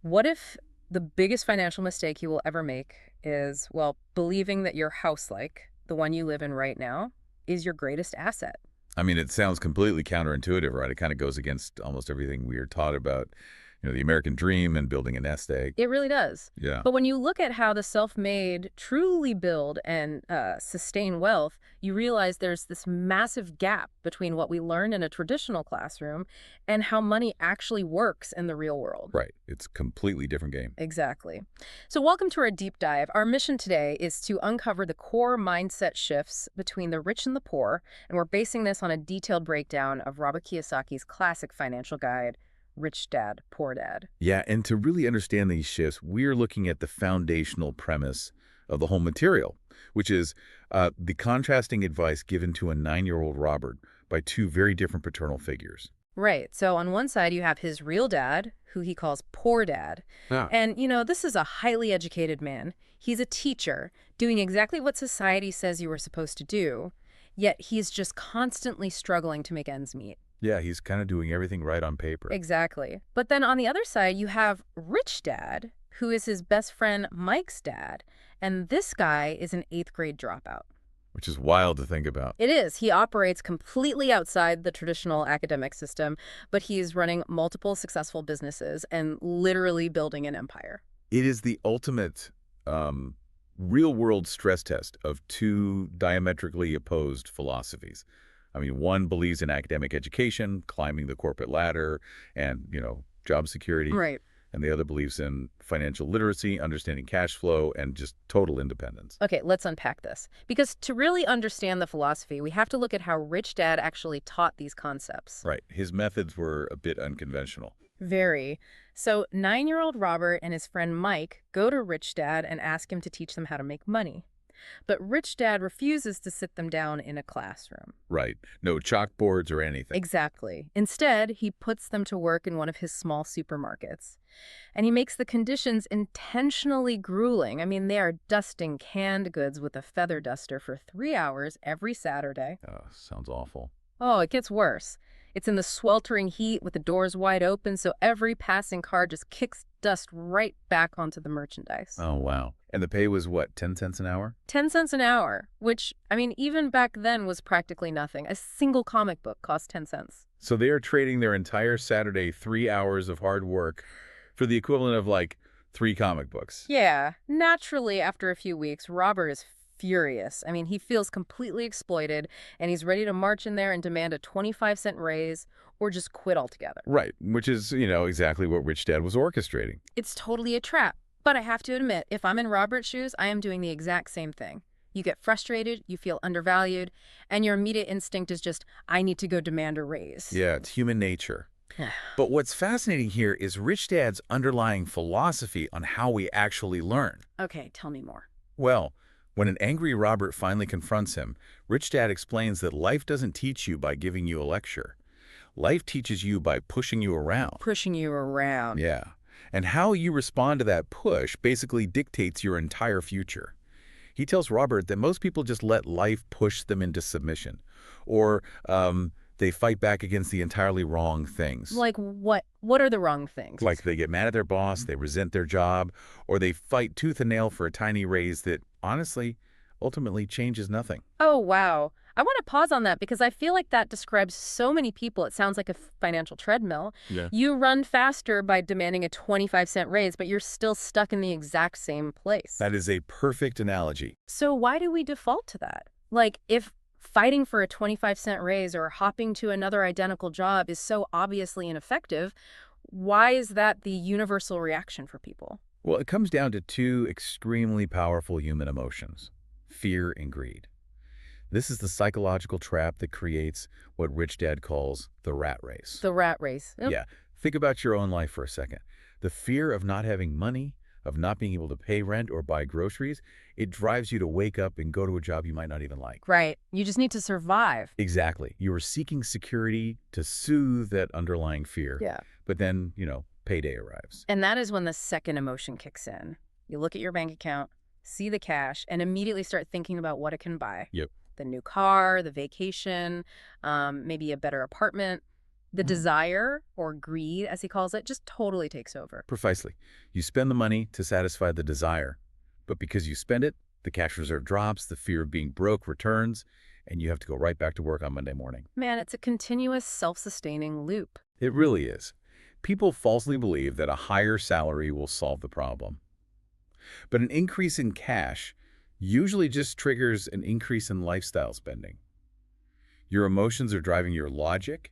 What if the biggest financial mistake you will ever make is, well, believing that your house, like the one you live in right now, is your greatest asset? I mean, it sounds completely counterintuitive, right? It kind of goes against almost everything we are taught about, the American dream and building a nest egg. It really does. Yeah. But when you look at how the self-made truly build and sustain wealth, you realize there's this massive gap between what we learn in a traditional classroom and how money actually works in the real world. Right. It's a completely different game. Exactly. So welcome to our deep dive. Our mission today is to uncover the core mindset shifts between the rich and the poor, and we're basing this on a detailed breakdown of Robert Kiyosaki's classic financial guide, Rich Dad, Poor Dad. Yeah, and to really understand these shifts, we're looking at the foundational premise of the whole material, which is the contrasting advice given to a 9-year-old Robert by two very different paternal figures. Right. So on one side, you have his real dad, who he calls Poor Dad. Yeah. And, this is a highly educated man. He's a teacher, doing exactly what society says you were supposed to do, yet he's just constantly struggling to make ends meet. Yeah, he's kind of doing everything right on paper. Exactly. But then on the other side, you have Rich Dad, who is his best friend Mike's dad. And this guy is an 8th grade dropout. Which is wild to think about. It is. He operates completely outside the traditional academic system, but he's running multiple successful businesses and literally building an empire. It is the ultimate real-world stress test of two diametrically opposed philosophies. I mean, one believes in academic education, climbing the corporate ladder, and, job security. Right. And the other believes in financial literacy, understanding cash flow, and just total independence. Okay, let's unpack this. Because to really understand the philosophy, we have to look at how Rich Dad actually taught these concepts. Right. His methods were a bit unconventional. Very. So 9-year-old Robert and his friend Mike go to Rich Dad and ask him to teach them how to make money. But Rich Dad refuses to sit them down in a classroom. Right. No chalkboards or anything. Exactly. Instead, he puts them to work in one of his small supermarkets. And he makes the conditions intentionally grueling. I mean, they are dusting canned goods with a feather duster for 3 hours every Saturday. Oh, sounds awful. Oh, it gets worse. It's in the sweltering heat with the doors wide open, so every passing car just kicks dust right back onto the merchandise. Oh, wow. And the pay was what, 10 cents an hour? 10 cents an hour, which, I mean, even back then was practically nothing. A single comic book cost 10 cents. So they are trading their entire Saturday 3 hours of hard work for the equivalent of like 3 comic books. Yeah, naturally, after a few weeks, Robert is furious. I mean, he feels completely exploited, and he's ready to march in there and demand a 25-cent raise or just quit altogether. Right, which is, exactly what Rich Dad was orchestrating. It's totally a trap. But I have to admit, if I'm in Robert's shoes, I am doing the exact same thing. You get frustrated, you feel undervalued, and your immediate instinct is just, I need to go demand a raise. Yeah, it's human nature. But what's fascinating here is Rich Dad's underlying philosophy on how we actually learn. Okay, tell me more. Well, when an angry Robert finally confronts him, Rich Dad explains that life doesn't teach you by giving you a lecture. Life teaches you by pushing you around. Pushing you around. Yeah. And how you respond to that push basically dictates your entire future. He tells Robert that most people just let life push them into submission, or they fight back against the entirely wrong things. Like what? What are the wrong things? Like they get mad at their boss, they resent their job, or they fight tooth and nail for a tiny raise that, honestly, ultimately changes nothing. Oh, wow. I want to pause on that because I feel like that describes so many people. It sounds like a financial treadmill. Yeah. You run faster by demanding a 25-cent raise, but you're still stuck in the exact same place. That is a perfect analogy. So why do we default to that? Like, if fighting for a 25-cent raise or hopping to another identical job is so obviously ineffective, why is that the universal reaction for people? Well, it comes down to two extremely powerful human emotions, fear and greed. This is the psychological trap that creates what Rich Dad calls the rat race. The rat race. Yep. Yeah. Think about your own life for a second. The fear of not having money, of not being able to pay rent or buy groceries, it drives you to wake up and go to a job you might not even like. Right. You just need to survive. Exactly. You are seeking security to soothe that underlying fear. Yeah. But then, payday arrives. And that is when the second emotion kicks in. You look at your bank account, see the cash, and immediately start thinking about what it can buy. Yep. The new car, the vacation, maybe a better apartment. The Mhm. desire, or greed, as he calls it, just totally takes over. Precisely. You spend the money to satisfy the desire, but because you spend it, the cash reserve drops, the fear of being broke returns, and you have to go right back to work on Monday morning. Man, it's a continuous self-sustaining loop. It really is. People falsely believe that a higher salary will solve the problem. But an increase in cash usually just triggers an increase in lifestyle spending. Your emotions are driving your logic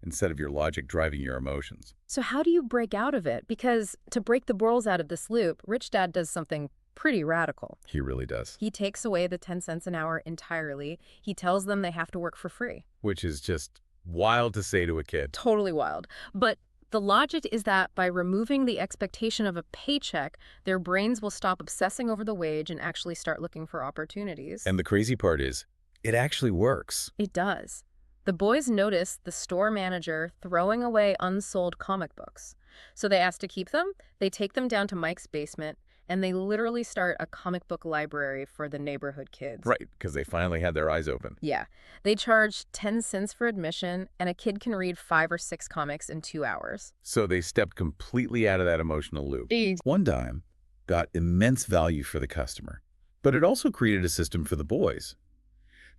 instead of your logic driving your emotions. So how do you break out of it? Because to break the boils out of this loop, Rich Dad does something pretty radical. He really does. He takes away the 10 cents an hour entirely. He tells them they have to work for free. Which is just wild to say to a kid. Totally wild. But the logic is that by removing the expectation of a paycheck, their brains will stop obsessing over the wage and actually start looking for opportunities. And the crazy part is, it actually works. It does. The boys notice the store manager throwing away unsold comic books. So they ask to keep them, they take them down to Mike's basement, and they literally start a comic book library for the neighborhood kids. Right, because they finally had their eyes open. Yeah. They charge 10 cents for admission, and a kid can read 5 or 6 comics in 2 hours. So they stepped completely out of that emotional loop. Ex- One dime got immense value for the customer, but it also created a system for the boys.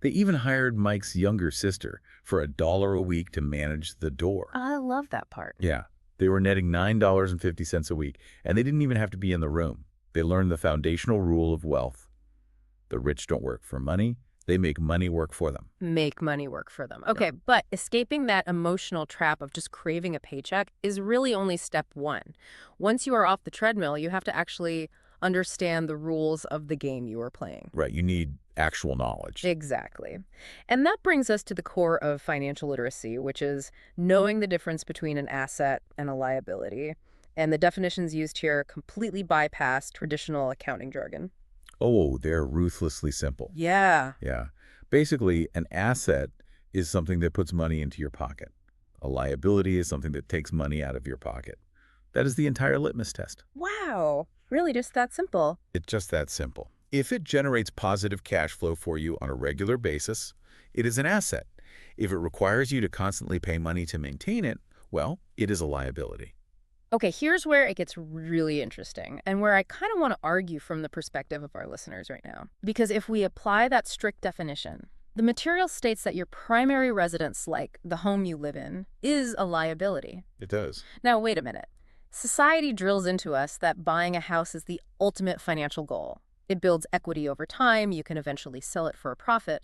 They even hired Mike's younger sister for $1 a week to manage the door. I love that part. Yeah, they were netting $9.50 a week, and they didn't even have to be in the room. They learned the foundational rule of wealth. The rich don't work for money. They make money work for them. Make money work for them. Okay, but escaping that emotional trap of just craving a paycheck is really only step one. Once you are off the treadmill, you have to actually understand the rules of the game you are playing. Right, you need actual knowledge. Exactly. And that brings us to the core of financial literacy, which is knowing the difference between an asset and a liability. And the definitions used here completely bypass traditional accounting jargon. Oh, they're ruthlessly simple. Yeah. Yeah. Basically, an asset is something that puts money into your pocket. A liability is something that takes money out of your pocket. That is the entire litmus test. Wow. Really just that simple. It's just that simple. If it generates positive cash flow for you on a regular basis, it is an asset. If it requires you to constantly pay money to maintain it, well, it is a liability. Okay, here's where it gets really interesting and where I kind of want to argue from the perspective of our listeners right now. Because if we apply that strict definition, the material states that your primary residence, like the home you live in, is a liability. It does. Now, wait a minute. Society drills into us that buying a house is the ultimate financial goal. It builds equity over time. You can eventually sell it for a profit.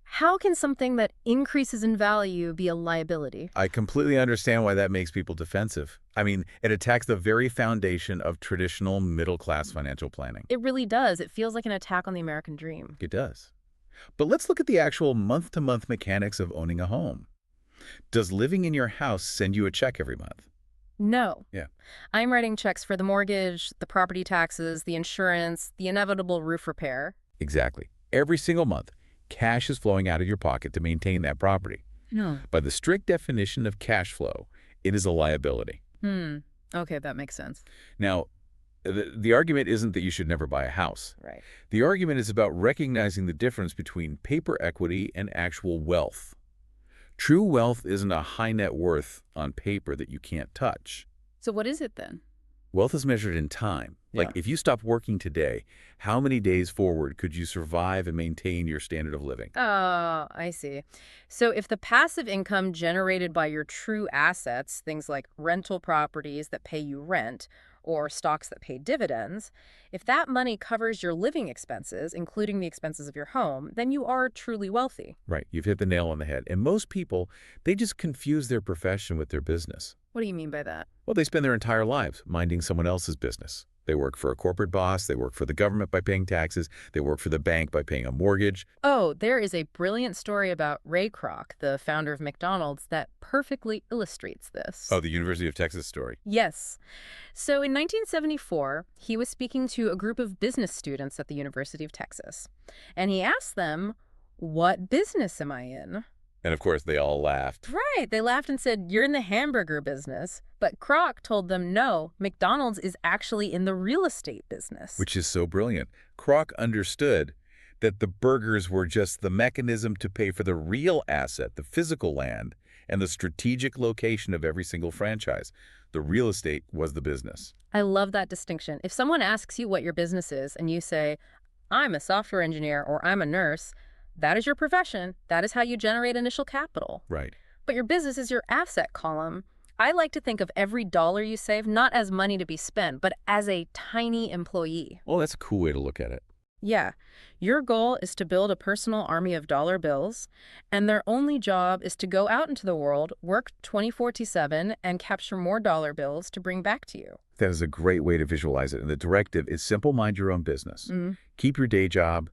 How can something that increases in value be a liability? I completely understand why that makes people defensive. I mean, it attacks the very foundation of traditional middle-class financial planning. It really does. It feels like an attack on the American dream. It does. But let's look at the actual month-to-month mechanics of owning a home. Does living in your house send you a check every month? No. Yeah. I'm writing checks for the mortgage, the property taxes, the insurance, the inevitable roof repair. Exactly. Every single month, cash is flowing out of your pocket to maintain that property. No. By the strict definition of cash flow, it is a liability. Okay, that makes sense. Now, the argument isn't that you should never buy a house. Right. The argument is about recognizing the difference between paper equity and actual wealth. True wealth isn't a high net worth on paper that you can't touch. So what is it then? Wealth is measured in time. Like, Yeah. if you stopped working today, how many days forward could you survive and maintain your standard of living? Oh, I see. So if the passive income generated by your true assets, things like rental properties that pay you rent or stocks that pay dividends, if that money covers your living expenses, including the expenses of your home, then you are truly wealthy. Right, you've hit the nail on the head. And most people, they just confuse their profession with their business. What do you mean by that? Well, they spend their entire lives minding someone else's business. They work for a corporate boss, they work for the government by paying taxes, they work for the bank by paying a mortgage. Oh, there is a brilliant story about Ray Kroc, the founder of McDonald's, that perfectly illustrates this. Oh, the University of Texas story. Yes. So in 1974, he was speaking to a group of business students at the University of Texas. And he asked them, "What business am I in?" And of course, they all laughed. Right. They laughed and said, "You're in the hamburger business." But Kroc told them, no, McDonald's is actually in the real estate business. Which is so brilliant. Kroc understood that the burgers were just the mechanism to pay for the real asset, the physical land, and the strategic location of every single franchise. The real estate was the business. I love that distinction. If someone asks you what your business is and you say, I'm a software engineer or I'm a nurse, that is your profession. That is how you generate initial capital. Right. But your business is your asset column. I like to think of every dollar you save not as money to be spent, but as a tiny employee. Well, that's a cool way to look at it. Yeah, your goal is to build a personal army of dollar bills, and their only job is to go out into the world, work 24/7, and capture more dollar bills to bring back to you. That is a great way to visualize it. And the directive is simple: mind your own business. Keep your day job,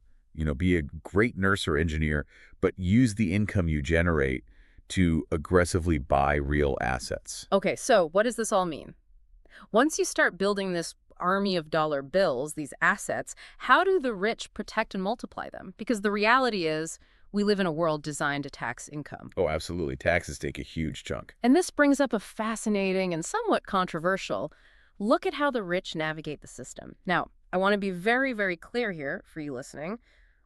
be a great nurse or engineer, but use the income you generate to aggressively buy real assets. Okay, so what does this all mean? Once you start building this army of dollar bills, these assets, how do the rich protect and multiply them? Because the reality is we live in a world designed to tax income. Oh, absolutely. Taxes take a huge chunk. And this brings up a fascinating and somewhat controversial look at how the rich navigate the system. Now, I want to be very, very clear here for you listening.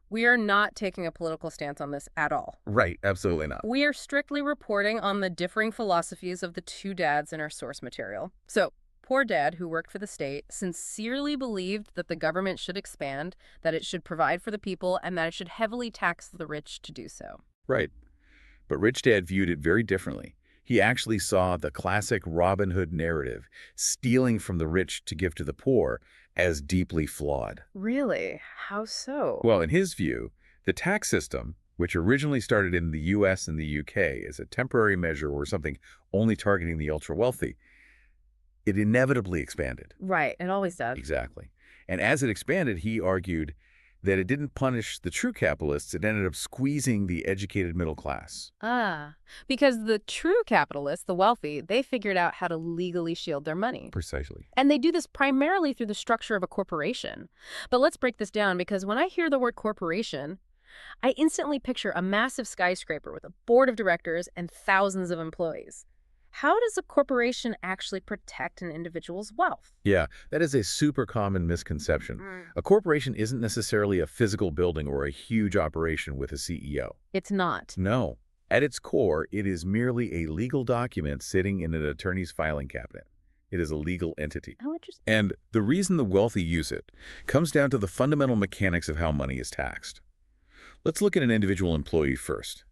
We are not taking a political stance on this at all. Right. Absolutely not. We are strictly reporting on the differing philosophies of the two dads in our source material. So, poor dad, who worked for the state, sincerely believed that the government should expand, that it should provide for the people, and that it should heavily tax the rich to do so. Right. But Rich Dad viewed it very differently. He actually saw the classic Robin Hood narrative, stealing from the rich to give to the poor, as deeply flawed. Really? How so? Well, in his view, the tax system, which originally started in the US and the UK as a temporary measure or something only targeting the ultra-wealthy, it inevitably expanded. Right, it always does. Exactly. And as it expanded, he argued that it didn't punish the true capitalists. It ended up squeezing the educated middle class. Because the true capitalists, the wealthy, they figured out how to legally shield their money. Precisely. And they do this primarily through the structure of a corporation. But let's break this down, because when I hear the word corporation, I instantly picture a massive skyscraper with a board of directors and thousands of employees. How does a corporation actually protect an individual's wealth? Yeah, that is a super common misconception. A corporation isn't necessarily a physical building or a huge operation with a CEO. It's not. No. At its core, it is merely a legal document sitting in an attorney's filing cabinet. It is a legal entity. How interesting. And the reason the wealthy use it comes down to the fundamental mechanics of how money is taxed. Let's look at an individual employee first.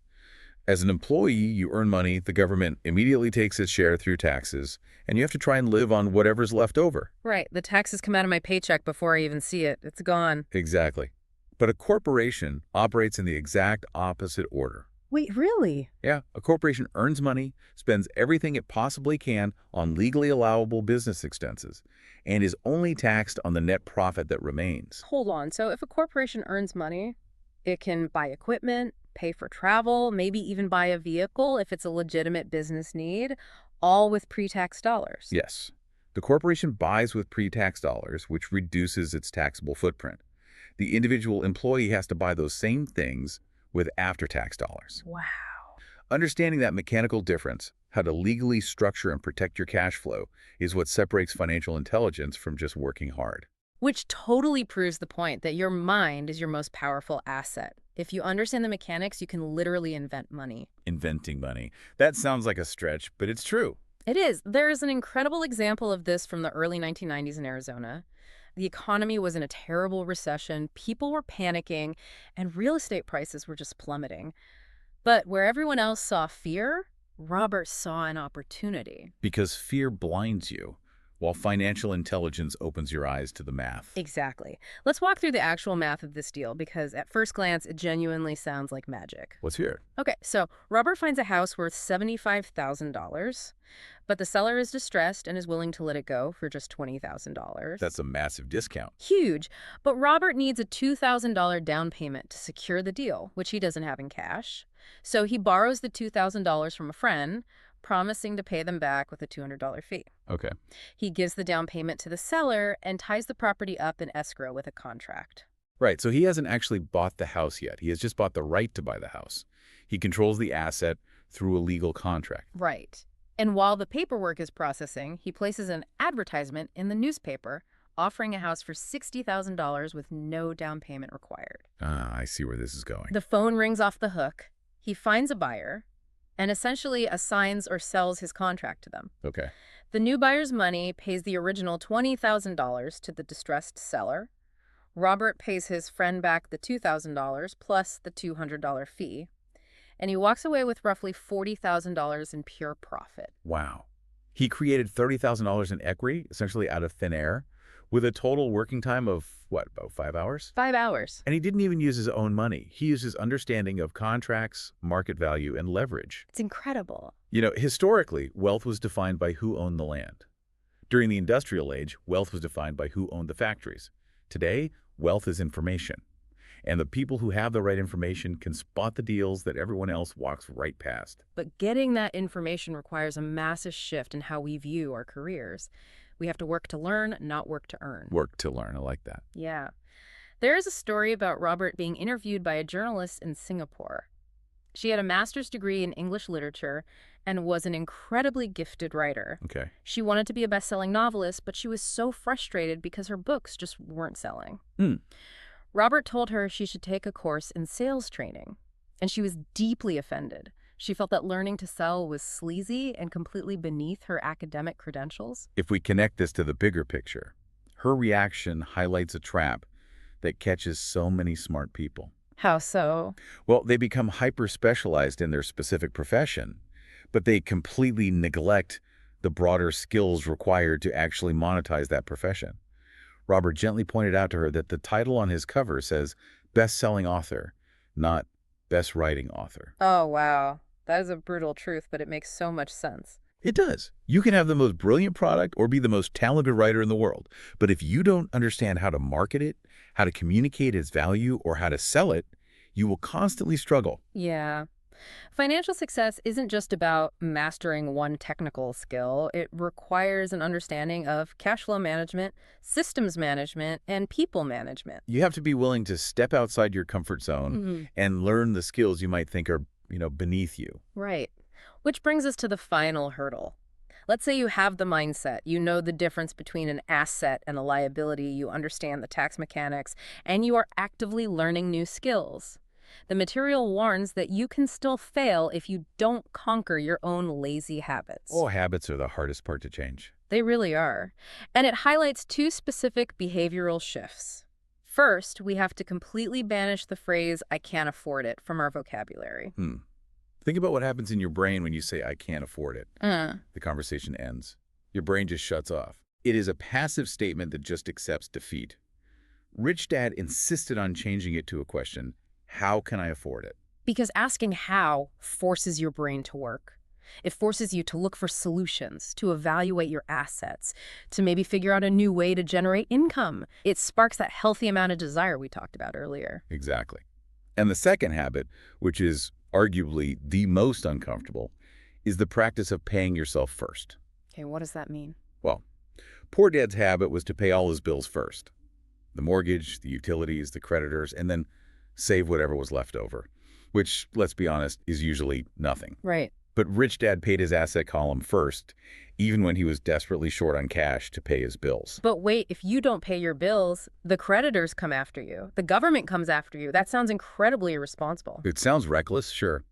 As an employee, you earn money, the government immediately takes its share through taxes, and you have to try and live on whatever's left over. Right. The taxes come out of my paycheck before I even see it. It's gone. Exactly. But a corporation operates in the exact opposite order. Wait, really? Yeah, a corporation earns money, spends everything it possibly can on legally allowable business expenses, and is only taxed on the net profit that remains. Hold on. So if a corporation earns money, it can buy equipment, pay for travel, maybe even buy a vehicle if it's a legitimate business need, all with pre-tax dollars. Yes. The corporation buys with pre-tax dollars, which reduces its taxable footprint. The individual employee has to buy those same things with after-tax dollars. Wow. Understanding that mechanical difference, how to legally structure and protect your cash flow, is what separates financial intelligence from just working hard. Which totally proves the point that your mind is your most powerful asset. If you understand the mechanics, you can literally invent money. Inventing money. That sounds like a stretch, but it's true. It is. There is an incredible example of this from the early 1990s in Arizona. The economy was in a terrible recession, people were panicking, and real estate prices were just plummeting. But where everyone else saw fear, Robert saw an opportunity. Because fear blinds you, while financial intelligence opens your eyes to the math. Exactly. Let's walk through the actual math of this deal, because at first glance, it genuinely sounds like magic. Let's hear it. Okay, so Robert finds a house worth $75,000, but the seller is distressed and is willing to let it go for just $20,000. That's a massive discount. Huge, but Robert needs a $2,000 down payment to secure the deal, which he doesn't have in cash. So he borrows the $2,000 from a friend, promising to pay them back with a $200 fee. Okay. He gives the down payment to the seller and ties the property up in escrow with a contract. Right, so he hasn't actually bought the house yet. He has just bought the right to buy the house. He controls the asset through a legal contract. Right. And while the paperwork is processing, he places an advertisement in the newspaper offering a house for $60,000 with no down payment required. Ah, I see where this is going. The phone rings off the hook. He finds a buyer, and essentially assigns or sells his contract to them. Okay. The new buyer's money pays the original $20,000 to the distressed seller. Robert pays his friend back the $2,000 plus the $200 fee, and he walks away with roughly $40,000 in pure profit. Wow. He created $30,000 in equity, essentially out of thin air, with a total working time of, what, about 5 hours? 5 hours. And he didn't even use his own money. He used his understanding of contracts, market value, and leverage. It's incredible. You know, historically, wealth was defined by who owned the land. During the industrial age, wealth was defined by who owned the factories. Today, wealth is information. And the people who have the right information can spot the deals that everyone else walks right past. But getting that information requires a massive shift in how we view our careers. We have to work to learn, not work to earn. Work to learn. I like that. Yeah. There is a story about Robert being interviewed by a journalist in Singapore. She had a master's degree in English literature and was an incredibly gifted writer. Okay. She wanted to be a best-selling novelist, but she was so frustrated because her books just weren't selling. Robert told her she should take a course in sales training, and she was deeply offended. She felt that learning to sell was sleazy and completely beneath her academic credentials. If we connect this to the bigger picture, her reaction highlights a trap that catches so many smart people. How so? Well, they become hyper-specialized in their specific profession, but they completely neglect the broader skills required to actually monetize that profession. Robert gently pointed out to her that the title on his cover says best-selling author, not best writing author. Oh, wow. That is a brutal truth, but it makes so much sense. It does. You can have the most brilliant product or be the most talented writer in the world, but if you don't understand how to market it, how to communicate its value, or how to sell it, you will constantly struggle. Yeah. Financial success isn't just about mastering one technical skill. It requires an understanding of cash flow management, systems management, and people management. You have to be willing to step outside your comfort zone and learn the skills you might think are, beneath you. Right. Which brings us to the final hurdle. Let's say you have the mindset, you know the difference between an asset and a liability, you understand the tax mechanics, and you are actively learning new skills. The material warns that you can still fail if you don't conquer your own lazy habits. Oh, habits are the hardest part to change. They really are. And it highlights two specific behavioral shifts. First, we have to completely banish the phrase, "I can't afford it," from our vocabulary. Think about what happens in your brain when you say, I can't afford it. The conversation ends. Your brain just shuts off. It is a passive statement that just accepts defeat. Rich Dad insisted on changing it to a question, how can I afford it? Because asking how forces your brain to work. It forces you to look for solutions, to evaluate your assets, to maybe figure out a new way to generate income. It sparks that healthy amount of desire we talked about earlier. Exactly. And the second habit, which is arguably the most uncomfortable, is the practice of paying yourself first. Okay, what does that mean? Well, poor Dad's habit was to pay all his bills first. The mortgage, the utilities, the creditors, and then save whatever was left over, which, let's be honest, is usually nothing. Right. But Rich Dad paid his asset column first, even when he was desperately short on cash to pay his bills. But wait, if you don't pay your bills, the creditors come after you. The government comes after you. That sounds incredibly irresponsible. It sounds reckless, sure,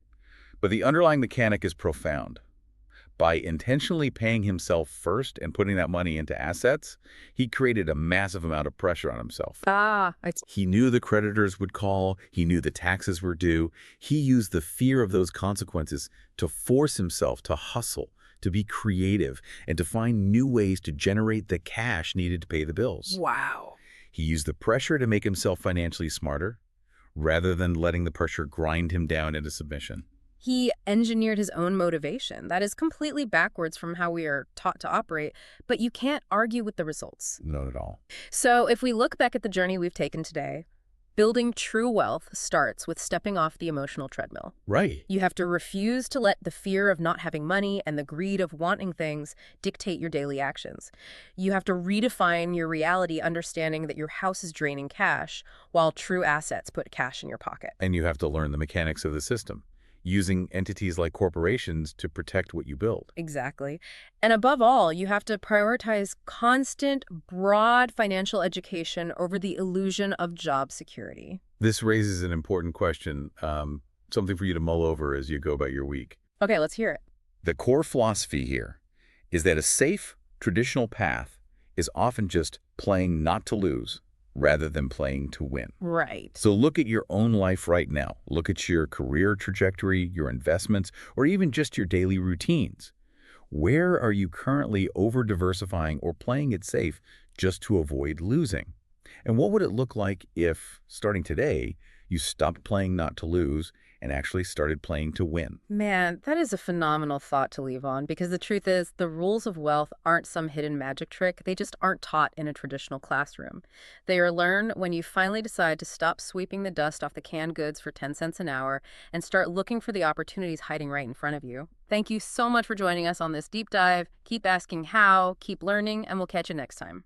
but the underlying mechanic is profound. By intentionally paying himself first and putting that money into assets, he created a massive amount of pressure on himself. He knew the creditors would call. He knew the taxes were due. He used the fear of those consequences to force himself to hustle, to be creative, and to find new ways to generate the cash needed to pay the bills. Wow. He used the pressure to make himself financially smarter, rather than letting the pressure grind him down into submission. He engineered his own motivation. That is completely backwards from how we are taught to operate, but you can't argue with the results. Not at all. So if we look back at the journey we've taken today, building true wealth starts with stepping off the emotional treadmill. Right. You have to refuse to let the fear of not having money and the greed of wanting things dictate your daily actions. You have to redefine your reality, understanding that your house is draining cash, while true assets put cash in your pocket. And you have to learn the mechanics of the system, using entities like corporations to protect what you build. Exactly. And above all, you have to prioritize constant, broad financial education over the illusion of job security. This raises an important question, something for you to mull over as you go about your week. Okay, let's hear it. The core philosophy here is that a safe, traditional path is often just playing not to lose rather than playing to win. Right. So look at your own life right now. Look at your career trajectory, your investments, or even just your daily routines. Where are you currently over-diversifying or playing it safe just to avoid losing? And what would it look like if, starting today, you stopped playing not to lose and actually started playing to win? Man, that is a phenomenal thought to leave on because the truth is, the rules of wealth aren't some hidden magic trick. They just aren't taught in a traditional classroom. They are learned when you finally decide to stop sweeping the dust off the canned goods for 10 cents an hour and start looking for the opportunities hiding right in front of you. Thank you so much for joining us on this deep dive. Keep asking how, keep learning, and we'll catch you next time.